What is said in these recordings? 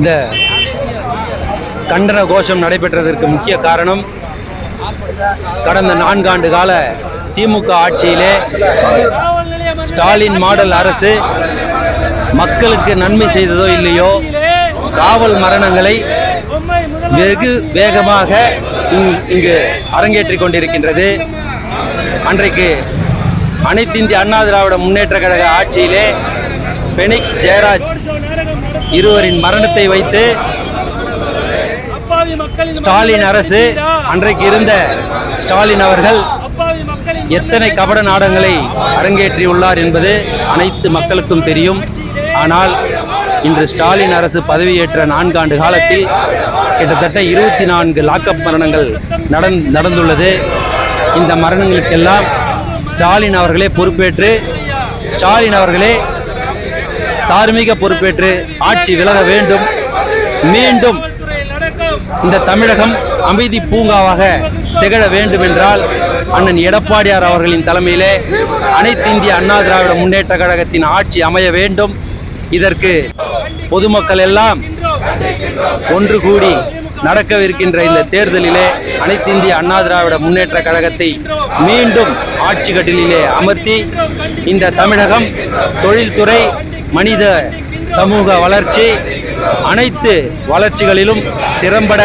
இந்த கண்டன கோஷம் நடைபெற்றதற்கு முக்கிய காரணம், கடந்த 4 ஆண்டு கால திமுக ஆட்சியிலே ஸ்டாலின் மாடல் அரசு மக்களுக்கு நன்மை செய்ததோ இல்லையோ, காவல் மரணங்களை வெகு வேகமாக இங்கு அரங்கேற்றிக் கொண்டிருக்கின்றது. அன்றைக்கு அனைத்து இந்திய அண்ணா திராவிட முன்னேற்ற கழக ஆட்சியிலே பெனிக்ஸ் ஜெயராஜ் இருவரின் மரணத்தை வைத்து ஸ்டாலின் அரசு, அன்றைக்கு இருந்த ஸ்டாலின் அவர்கள் எத்தனை கபட நாடகங்களை அரங்கேற்றியுள்ளார் என்பது அனைத்து மக்களுக்கும் தெரியும். ஆனால் இன்று ஸ்டாலின் அரசு பதவியேற்ற 4 ஆண்டு காலத்தில் கிட்டத்தட்ட 24 லாக்அப் மரணங்கள் நடந்துள்ளது. இந்த மரணங்களுக்கெல்லாம் ஸ்டாலின் அவர்களே பொறுப்பேற்று, ஸ்டாலின் அவர்களே தார்மீக பொறுப்பேற்று ஆட்சி விலக வேண்டும். மீண்டும் இந்த தமிழகம் அமைதி பூங்காவாக திகழ வேண்டும் என்றால் அண்ணன் எடப்பாடியார் அவர்களின் தலைமையிலே அனைத்து இந்திய அண்ணா திராவிட முன்னேற்ற கழகத்தின் ஆட்சி அமைய வேண்டும். இதற்கு பொதுமக்கள் எல்லாம் ஒன்று கூடி நடக்கவிருக்கின்ற இந்த தேர்தலிலே அனைத்து இந்திய அண்ணா திராவிட முன்னேற்ற கழகத்தை மீண்டும் ஆட்சி கட்டிலே அமர்த்தி இந்த தமிழகம் தொழில்துறை, மனித சமூக வளர்ச்சி, அனைத்து வளர்ச்சிகளிலும் திறம்பட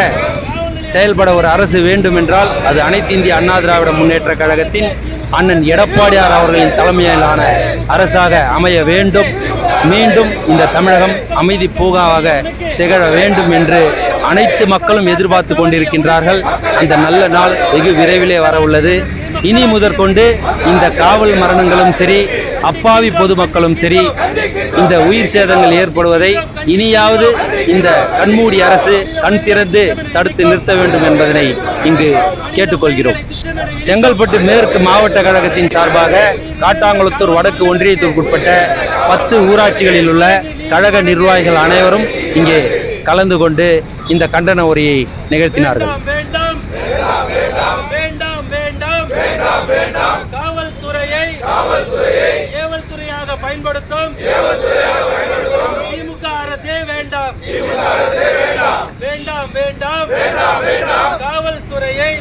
செயல்பட ஒரு அரசு வேண்டும் என்றால் அது அனைத்து இந்திய அண்ணா திராவிட முன்னேற்ற கழகத்தின் அண்ணன் எடப்பாடியார் அவர்களின் தலைமையிலான அரசாக அமைய வேண்டும். மீண்டும் இந்த தமிழகம் அமைதி பூங்காவாக திகழ வேண்டும் என்று அனைத்து மக்களும் எதிர்பார்த்து கொண்டிருக்கின்றார்கள். அந்த நல்ல நாள் வெகு விரைவிலே வர உள்ளது. இனி முதற்கொண்டு இந்த காவல் மரணங்களும் சரி, அப்பாவி பொதுமக்களும் சரி, இந்த உயிர் சேதங்கள் ஏற்படுவதை இனியாவது இந்த கண்மூடி அரசு கண் திறந்து தடுத்து நிறுத்த வேண்டும் என்பதனை இங்கு கேட்டுக்கொள்கிறோம். செங்கல்பட்டு மேற்கு மாவட்ட கழகத்தின் சார்பாக காட்டாங்குளத்தூர் வடக்கு ஒன்றியத்திற்குட்பட்ட 10 ஊராட்சிகளில் உள்ள கழக நிர்வாகிகள் அனைவரும் இங்கே கலந்து கொண்டு இந்த கண்டன உரையை நிகழ்த்தினார்கள். காவல்துறையை ஏவல் துறையாக பயன்படுத்தும் திமுக அரசே வேண்டாம், வேண்டாம், வேண்டாம். காவல்துறையை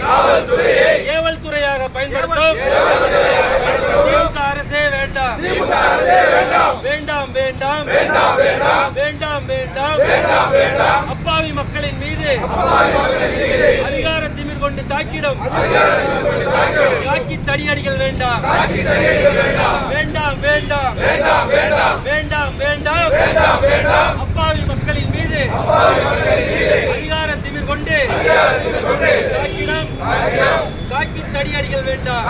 ஏவல் துறையாக பயன்படுத்தும் திமுக அரசே வேண்டாம், வேண்டாம், வேண்டாம், வேண்டாம், வேண்டாம். அப்பாவி மக்களின் மீது அதிகார திமிர் கொண்டு தாக்கிடும் காக்கி தடியடிகள் வேண்டாம், வேண்டாம், வேண்டாம், வேண்டாம், வேண்டாம். அப்பாவி மக்களின் மீது அதிகார திமிர் கொண்டு தாக்கிடும் காக்கி தடியடிகள் வேண்டாம்.